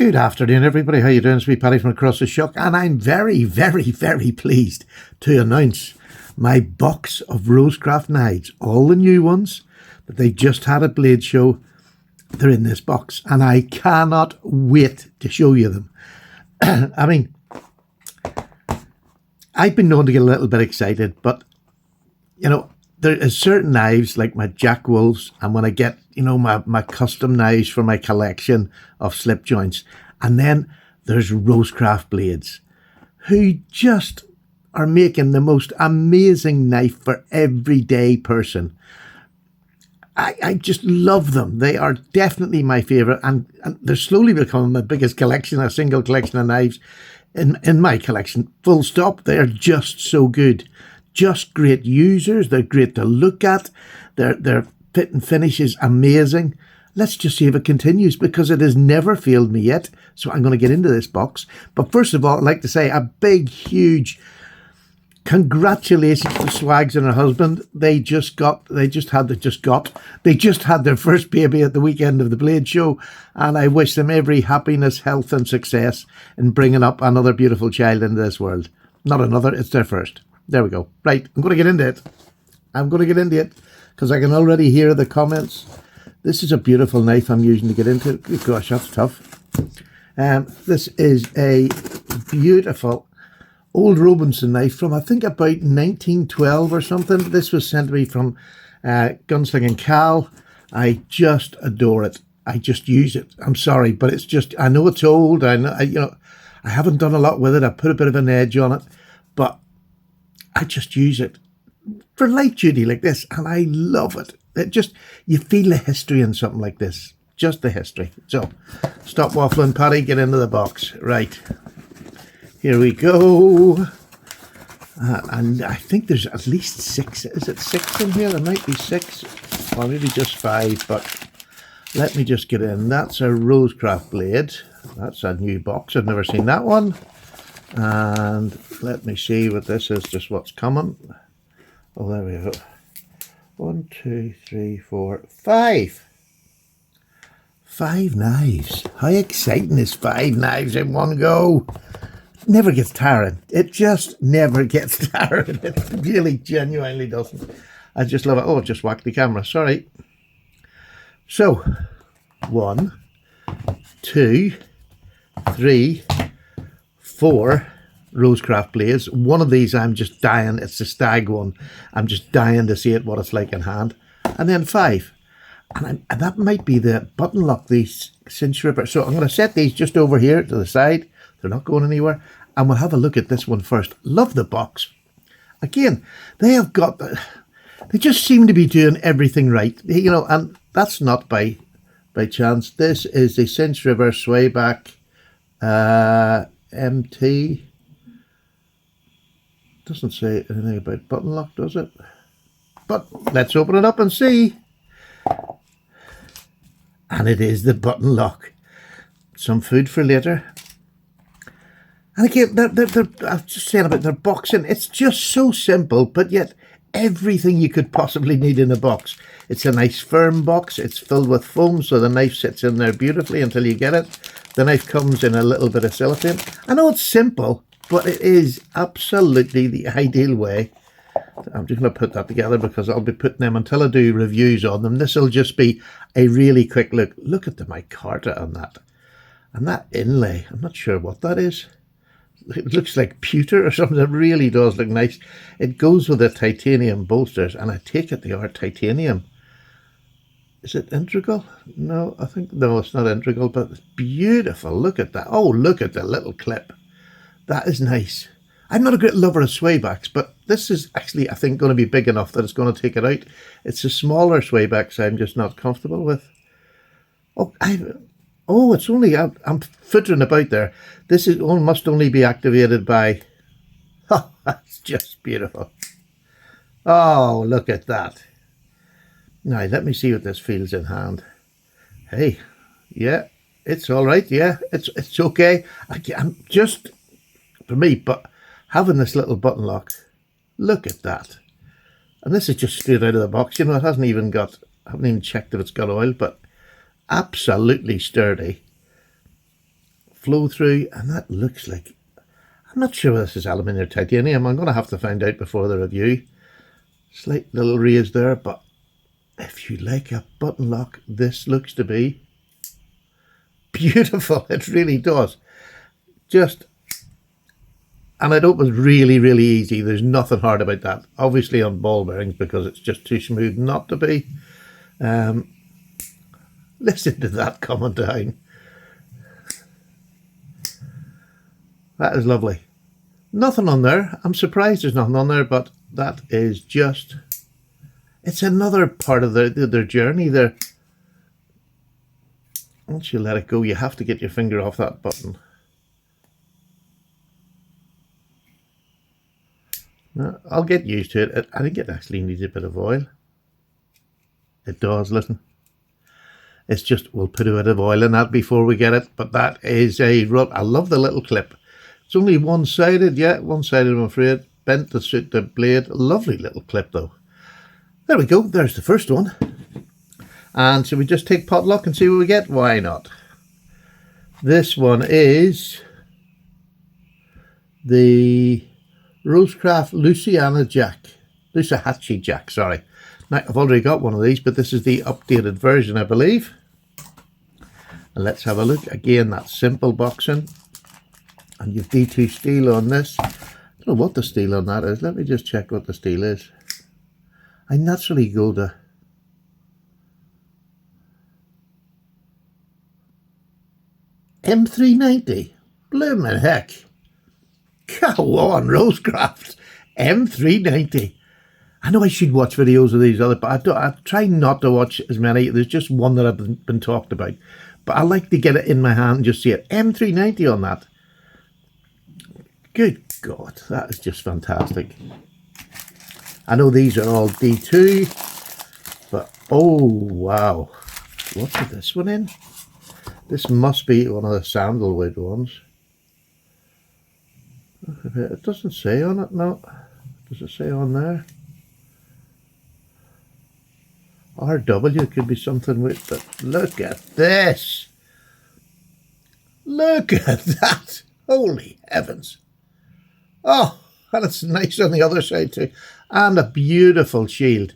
Good afternoon, everybody. How you doing? It's me, Paddy from across the Shuck, and I'm very, very, very pleased to announce my box of Rosecraft knives, all the new ones that they just had at Blade Show. They're in this box, and I cannot wait to show you them. I mean, I've been known to get a little bit excited, but you know, there is certain knives like my Jack Wolves, and when I get, you know, my custom knives for my collection of slip joints, and then there's Rosecraft blades, who just are making the most amazing knife for everyday person. I just love them. They are definitely my favourite, and they're slowly becoming my biggest collection, a single collection of knives in my collection. Full stop. They are just so good. Just great users. They're great to look at. Their fit and finish is amazing. Let's just see if it continues, because it has never failed me yet. So I'm going to get into this box. But first of all, I'd like to say a big, huge congratulations to Swags and her husband. They just had their first baby at the weekend of the Blade Show, and I wish them every happiness, health and success in bringing up another beautiful child into this world. Not another, it's their first. There we go. Right, I'm going to get into it because I can already hear the comments. This is a beautiful knife I'm using to get into it. Good gosh, that's tough. This is a beautiful old Robinson knife from, I think, about 1912 or something. This was sent to me from Gunstock and Cal. I just adore it. I just use it. I'm sorry, but it's just, I know it's old. I haven't done a lot with it. I put a bit of an edge on it, but I just use it for light duty like this, and I love it. It just, you feel the history in something like this. Just the history. So, stop waffling, Paddy. Get into the box. Right. Here we go. And I think there's at least 6. Is it 6 in here? There might be 6. Or maybe just 5. But let me just get in. That's a Rosecraft blade. That's a new box. I've never seen that one. And let me see what this is. Just what's coming. Oh, there we go. 1, 2, 3, 4, 5. 5 knives. How exciting is 5 knives in one go? Never gets tiring. It just never gets tiring. It really genuinely doesn't. I just love it. Oh, just whacked the camera. Sorry. So, 1, 2, 3, 4 Rosecraft blades. One of these I'm just dying. It's the Stag one. I'm just dying to see it, what it's like in hand. And then 5. And that might be the button lock, these cinch ripper. So I'm going to set these just over here to the side. They're not going anywhere. And we'll have a look at this one first. Love the box. Again, they just seem to be doing everything right. You know, and that's not by chance. This is the cinch ripper Swayback MT. Doesn't say anything about button lock, does it? But let's open it up and see. And it is the button lock. Some food for later. And again, I was just saying about their boxing. It's just so simple, but yet everything you could possibly need in a box. It's a nice firm box. It's filled with foam, so the knife sits in there beautifully until you get it. The knife comes in a little bit of cellophane. I know it's simple, but it is absolutely the ideal way. I'm just going to put that together because I'll be putting them until I do reviews on them. This will just be a really quick look. Look at the micarta on that. And that inlay, I'm not sure what that is. It looks like pewter or something. It really does look nice. It goes with the titanium bolsters, and I take it they are titanium. Is it integral? No, no, it's not integral, but it's beautiful. Look at that. Oh, look at the little clip. That is nice. I'm not a great lover of Swaybacks, but this is actually, I think, going to be big enough that it's going to take it out. It's a smaller Swaybacks I'm just not comfortable with. Oh, it's only, I'm footering about there. This must only be activated by, oh, that's just beautiful. Oh, look at that. Now, let me see what this feels in hand. Hey, yeah, it's all right. Yeah, it's okay. I'm just, for me, but having this little button lock, look at that. And this is just straight out of the box. You know, it hasn't even got, I haven't even checked if it's got oil, but absolutely sturdy. flow through, and that looks like, I'm not sure whether this is aluminium or titanium. I'm going to have to find out before the review. Slight little raise there, but if you like a button lock, this looks to be beautiful. It really does. And it opens really, really easy. There's nothing hard about that. Obviously on ball bearings, because it's just too smooth not to be. Listen to that coming down. That is lovely. Nothing on there. I'm surprised there's nothing on there, but that is just, it's another part of their journey there. Once you let it go, you have to get your finger off that button. Now, I'll get used to it. I think it actually needs a bit of oil. It does, listen. It's just, we'll put a bit of oil in that before we get it. But that is I love the little clip. It's only one-sided, yeah, one-sided, I'm afraid. Bent to suit the blade. Lovely little clip, though. There we go. There's the first one. And so we just take potluck and see what we get? Why not? This one is the Rosecraft Luciana Jack, sorry. Now, I've already got one of these, but this is the updated version, I believe. And let's have a look. Again, that simple boxing. And you've D2 steel on this. I don't know what the steel on that is. Let me just check what the steel is. I naturally go to M390. Bloomin' heck. Go on, Rosecraft. M390. I know I should watch videos of these other, but I try not to watch as many. There's just one that I've been talked about. But I like to get it in my hand and just see it. M390 on that. Good God, that is just fantastic. I know these are all D2, but oh wow. What's this one in? This must be one of the Sandalwood ones. It doesn't say on it, no. Does it say on there? RW could be something with, but look at this. Look at that. Holy heavens. Oh, and it's nice on the other side too. And a beautiful shield.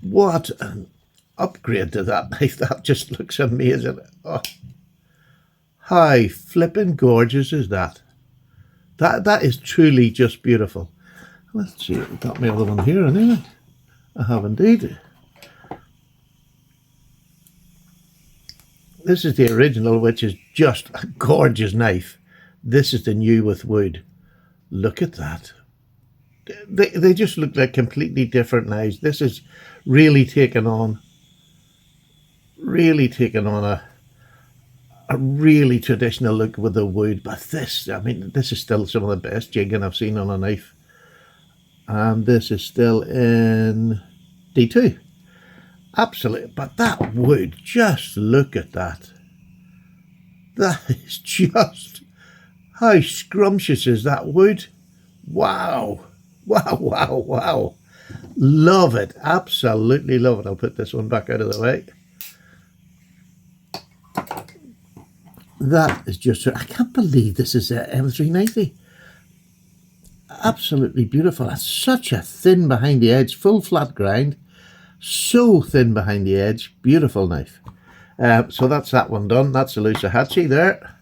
What an upgrade to that knife. That just looks amazing. Oh, how flippin' gorgeous is that? That is truly just beautiful. Let's see, I've got my other one here anyway. I have indeed. This is the original, which is just a gorgeous knife. This is the new with wood. Look at that. They just look like completely different knives. This is really taken on a really traditional look with the wood. But this, I mean, this is still some of the best jigging I've seen on a knife. And this is still in D2. Absolutely. But that wood, just look at that. That is just, how scrumptious is that wood? Wow. Wow, wow, wow. Love it. Absolutely love it. I'll put this one back out of the way. That is just, I can't believe this is a M390. Absolutely beautiful. That's such a thin behind the edge, full flat grind. So thin behind the edge. Beautiful knife. So that's that one done. That's a Luciana there.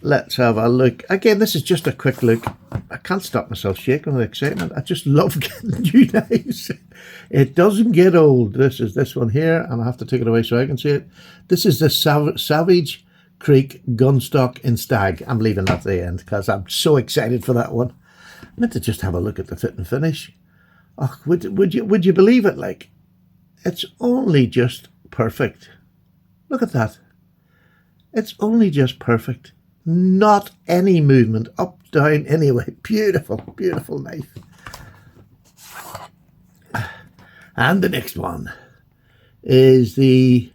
Let's have a look. Again, this is just a quick look. I can't stop myself shaking with excitement. I just love getting new knives. It doesn't get old. This is this one here, and I have to take it away so I can see it. This is the Savage Creek Gunstock in Stag. I'm leaving that at the end because I'm so excited for that one. I meant to just have a look at the fit and finish. Oh, would you believe it? Like, it's only just perfect. Look at that. It's only just perfect. Not any movement, up, down, anyway. Beautiful, beautiful knife. And the next one is the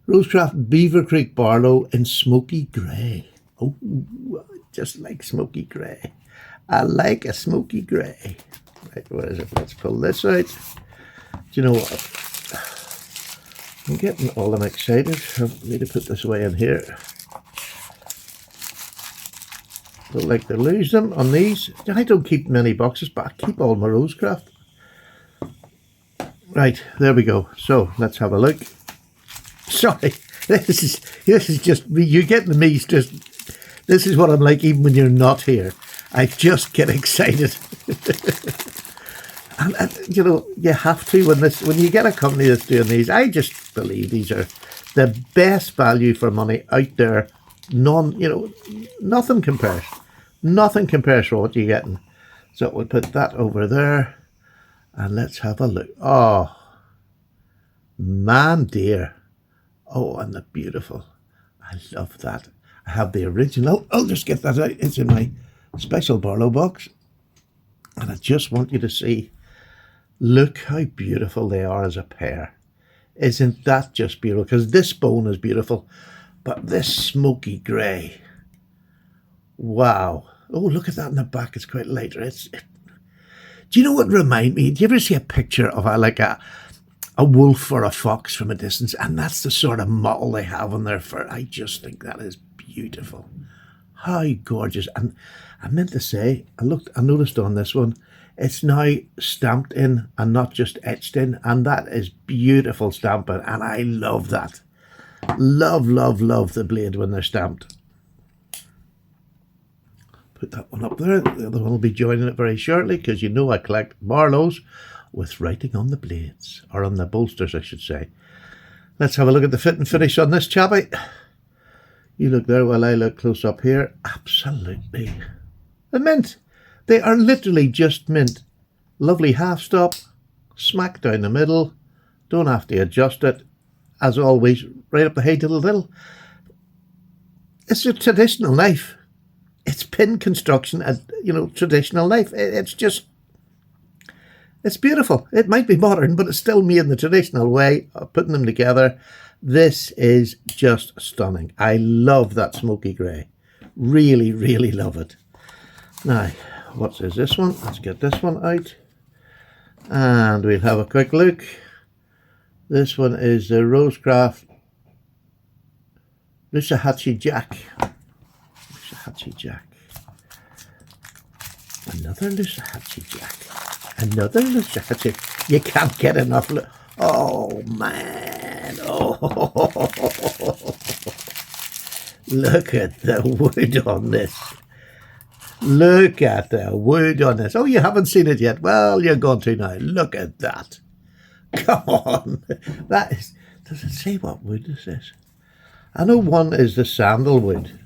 Rosecraft Beaver Creek Barlow in Smoky Grey. Oh, just like Smoky Grey. I like a Smoky Grey. Right, what is it? Let's pull this out. Do you know what? I'm getting all excited. I need to put this away in here. Don't like to lose them on these. I don't keep many boxes, but I keep all my Rosecraft. Right, there we go. So let's have a look. Sorry, this is just me. You're getting me. Just this is what I'm like even when you're not here. I just get excited. and you know, you have to when you get a company that's doing these. I just believe these are the best value for money out there. Nothing compares. Nothing compares for what you're getting. So we'll put that over there. And let's have a look. Oh, man dear. Oh, and the beautiful. I love that. I have the original. I'll just get that out. It's in my special Barlow box. And I just want you to see. Look how beautiful they are as a pair. Isn't that just beautiful? Because this bone is beautiful. But this smoky grey. Wow. Oh, look at that in the back. It's quite lighter. Do you know what remind me? Do you ever see a picture of a wolf or a fox from a distance? And that's the sort of mottle they have on their fur. I just think that is beautiful. How gorgeous. And I meant to say, I noticed on this one, it's now stamped in and not just etched in. And that is beautiful stamping. And I love that. Love, love, love the blade when they're stamped. Put that one up there. The other one will be joining it very shortly because you know I collect Barlows with writing on the blades. Or on the bolsters, I should say. Let's have a look at the fit and finish on this chappy. You look there while I look close up here. Absolutely. The mint. They are literally just mint. Lovely half stop. Smack down the middle. Don't have to adjust it. As always, right up the hay diddle diddle. It's a traditional knife. It's pin construction, traditional knife. It's beautiful. It might be modern, but it's still made in the traditional way of putting them together. This is just stunning. I love that smoky grey. Really, really love it. Now, what is this one? Let's get this one out. And we'll have a quick look. This one is the Rosecraft Luciana Jack. Jack. Another Luciana Jack. Another Luciana. You can't get enough. Oh, man. Oh. Look at the wood on this. Look at the wood on this. Oh, you haven't seen it yet? Well, you're going to now. Look at that. Come on. That is. Does it say what wood this is? I know one is the Sandalwood.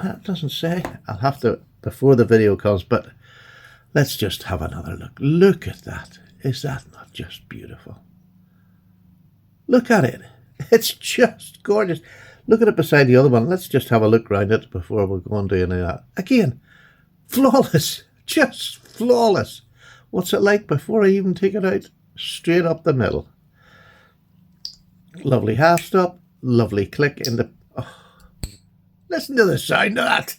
That doesn't say. I'll have to before the video comes, but let's just have another look. Look at that. Is that not just beautiful? Look at it. It's just gorgeous. Look at it beside the other one. Let's just have a look around it before we go on to any of that. Again, flawless. Just flawless. What's it like before I even take it out? Straight up the middle. Lovely half stop. Lovely click in the... Listen to the sound of that.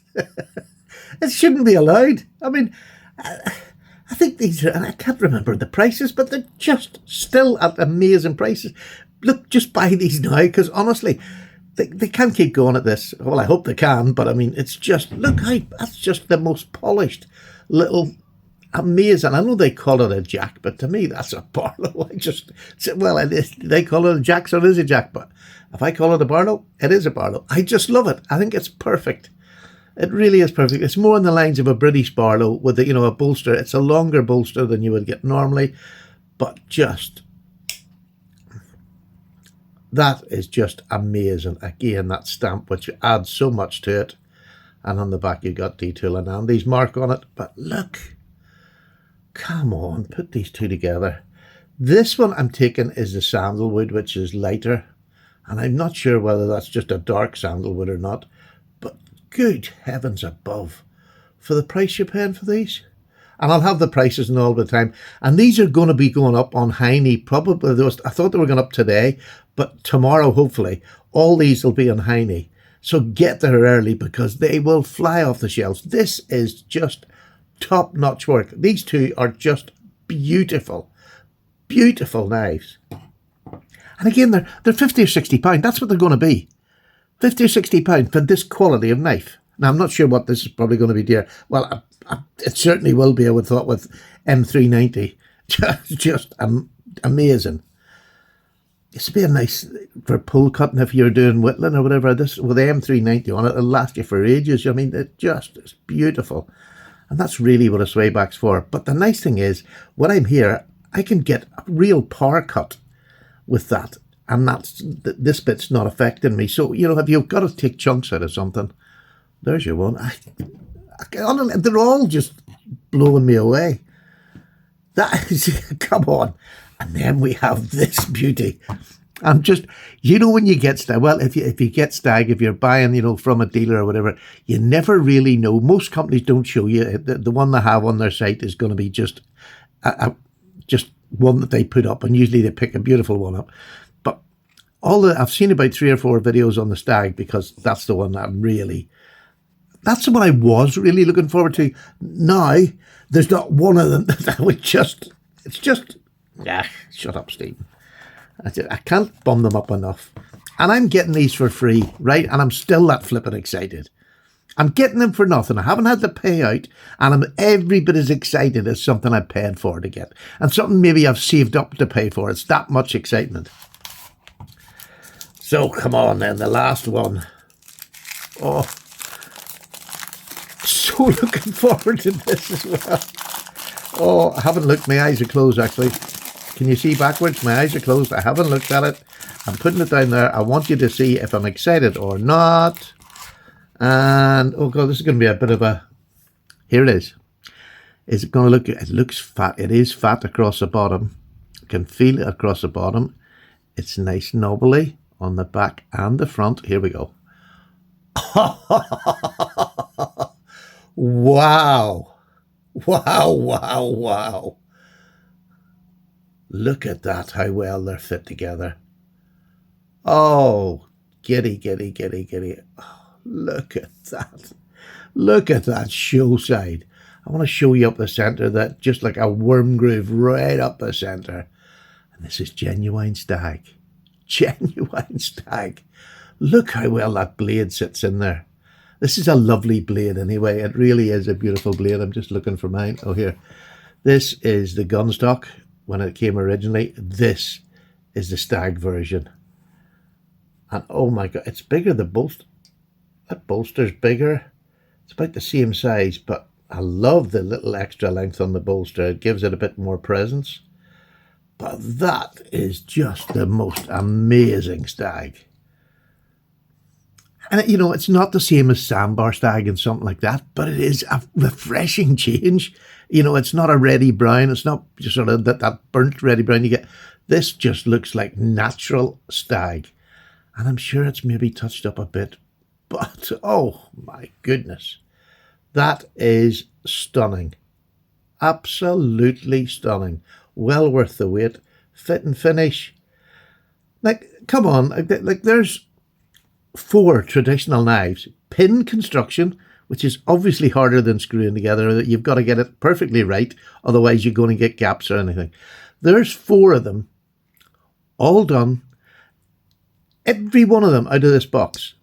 It shouldn't be allowed. I mean, I think these are, and I can't remember the prices, but they're just still at amazing prices. Look, just buy these now, because honestly, they can't keep going at this. Well, I hope they can, but I mean, it's just, look how, that's just the most polished little amazing. I know they call it a jack, but to me, that's a Barlow. They call it a jack, so it is a jack, but if I call it a Barlow, it is a Barlow. I just love it. I think it's perfect. It really is perfect. It's more in the lines of a British Barlow with a bolster. It's a longer bolster than you would get normally, but just that is just amazing. Again, that stamp which adds so much to it, and on the back you got detail and Andy's mark on it. But look, come on, put these two together. This one I'm taking is the Sandalwood, which is lighter. And I'm not sure whether that's just a dark sandalwood or not. But good heavens above. For the price you're paying for these. And I'll have the prices and all the time. And these are going to be going up on Hiennie. Probably, I thought they were going up today. But tomorrow, hopefully, all these will be on Hiennie. So get there early because they will fly off the shelves. This is just top-notch work. These two are just beautiful. Beautiful knives. And again, they're £50 or £60. That's what they're going to be. 50 or 60 pounds for this quality of knife. Now, I'm not sure what this is probably going to be dear. Well, it certainly will be, I would have thought, with M390. Just amazing. It's be a nice for pull cutting if you're doing whittling or whatever. This with the M390 on it, it'll last you for ages. I mean, it's beautiful. And that's really what a swayback's for. But the nice thing is, when I'm here, I can get a real power cut with that. And this bit's not affecting me. So, you know, if you've got to take chunks out of something, there's your one. They're all just blowing me away. That is, come on. And then we have this beauty. I'm just, you know, when you get Stag, well, if you get Stag, if you're buying, you know, from a dealer or whatever, you never really know. Most companies don't show you. The one they have on their site is going to be just one that they put up, and usually they pick a beautiful one up. But I've seen about 3 or 4 videos on the Stag, because that's the one that's the one I was really looking forward to. Now, there's not one of them that I would shut up, Stephen. I can't bum them up enough. And I'm getting these for free, right? And I'm still that flipping excited. I'm getting them for nothing. I haven't had to pay out, and I'm every bit as excited as something I paid for to get. And something maybe I've saved up to pay for. It's that much excitement. So, come on then, the last one. Oh, so looking forward to this as well. Oh, I haven't looked. My eyes are closed, actually. Can you see backwards? My eyes are closed. I haven't looked at it. I'm putting it down there. I want you to see if I'm excited or not. And, oh God, this is going to be a bit of a... Here it is. Is it going to look... It looks fat. It is fat across the bottom. I can feel it across the bottom. It's nice knobbly on the back and the front. Here we go. Wow. Wow, wow, wow. Look at that, how well they're fit together. Oh, giddy, giddy, giddy, giddy. Oh, look at that. Look at that show side. I want to show you up the centre, that just like a worm groove right up the centre. And this is genuine Stag. Genuine Stag. Look how well that blade sits in there. This is a lovely blade anyway. It really is a beautiful blade. I'm just looking for mine. Oh, here. This is the Gunstock when it came originally. This is the Stag version. And oh my God, it's bigger. The bolster. That bolster's bigger. It's about the same size, but I love the little extra length on the bolster. It gives it a bit more presence. But that is just the most amazing Stag. And, you know, it's not the same as Sandbar Stag and something like that, but it is a refreshing change. You know, it's not a reddy brown. It's not just sort of that burnt reddy brown you get. This just looks like natural Stag. And I'm sure it's maybe touched up a bit. But, oh, my goodness. That is stunning. Absolutely stunning. Well worth the wait. Fit and finish. Like, come on. Like there's 4 traditional knives. Pin construction, which is obviously harder than screwing together. You've got to get it perfectly right, otherwise you're going to get gaps or anything. There's 4 of them, all done. Every one of them out of this box.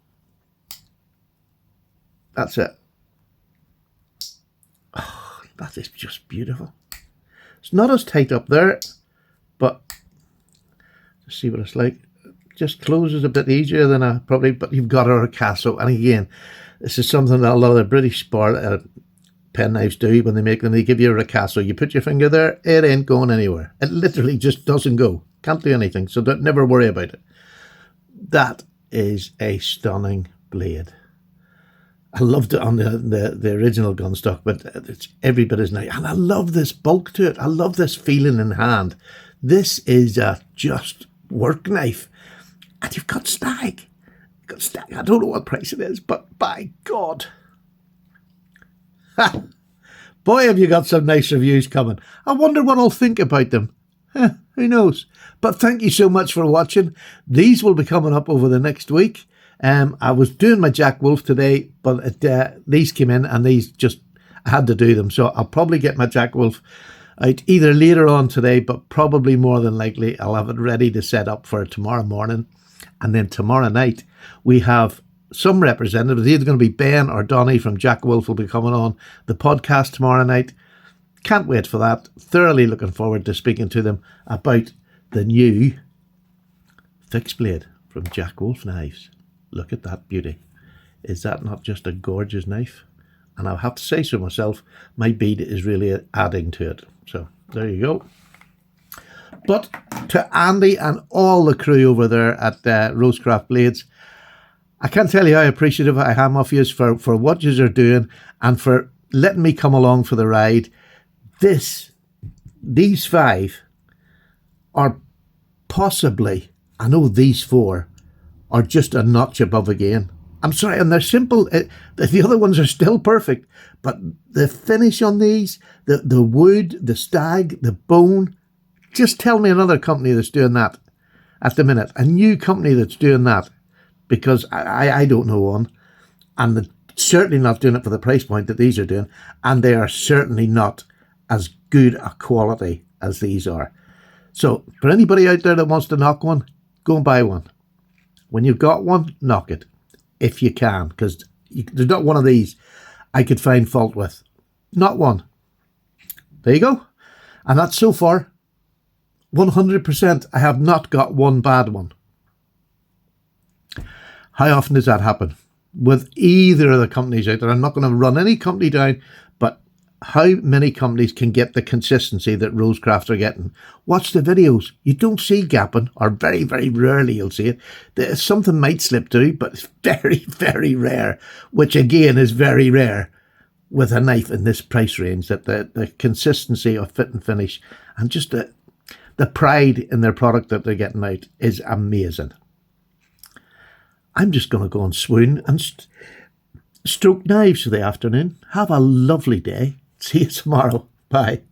That's it. Oh, that is just beautiful. It's not as tight up there, but let's see what it's like. Just closes a bit easier than I probably, but you've got a ricasso. And again, this is something that a lot of the British pen knives do when they make them. They give you a ricasso. You put your finger there, it ain't going anywhere. It literally just doesn't go. Can't do anything. So don't never worry about it. That is a stunning blade. I loved it on the original Gunstock, but it's every bit as nice. And I love this bulk to it. I love this feeling in hand. This is a just work knife. And you've got Stag. You've got Stag. I don't know what price it is, but by God. Ha! Boy, have you got some nice reviews coming. I wonder what I'll think about them. Who knows? But thank you so much for watching. These will be coming up over the next week. I was doing my Jack Wolf today, but these came in and these just, I had to do them. So I'll probably get my Jack Wolf out either later on today, but probably more than likely I'll have it ready to set up for tomorrow morning. And then tomorrow night we have some representatives, either going to be Ben or Donny from Jack Wolf, will be coming on the podcast tomorrow night. Can't wait for that. Thoroughly looking forward to speaking to them about the new fixed blade from Jack Wolf Knives. Look at that beauty. Is that not just a gorgeous knife? And I'll have to say so myself, my bead is really adding to it. So there you go. But to Andy and all the crew over there at Rosecraft Blades, I can't tell you how appreciative I am of you for what you are doing and for letting me come along for the ride. These 5 are possibly, I know these 4 are just a notch above again. I'm sorry, and they're simple. The other ones are still perfect, but the finish on these, the wood, the stag, the bone, just tell me another company that's doing that at the minute. A new company that's doing that, because I don't know one, and they're certainly not doing it for the price point that these are doing, and they are certainly not as good a quality as these are. So for anybody out there that wants to knock one, go and buy one. When you've got one, knock it, if you can, because there's not one of these I could find fault with. Not one. There you go. And that's so far 100%. I have not got one bad one. How often does that happen with either of the companies out there? I'm not going to run any company down, but how many companies can get the consistency that Rosecraft are getting? Watch the videos. You don't see gapping, or very, very rarely you'll see it. Something might slip through, but it's very, very rare, which again is very rare with a knife in this price range, that the consistency of fit and finish and just the pride in their product that they're getting out is amazing. I'm just going to go and swoon and stroke knives for the afternoon. Have a lovely day. See you tomorrow. Bye.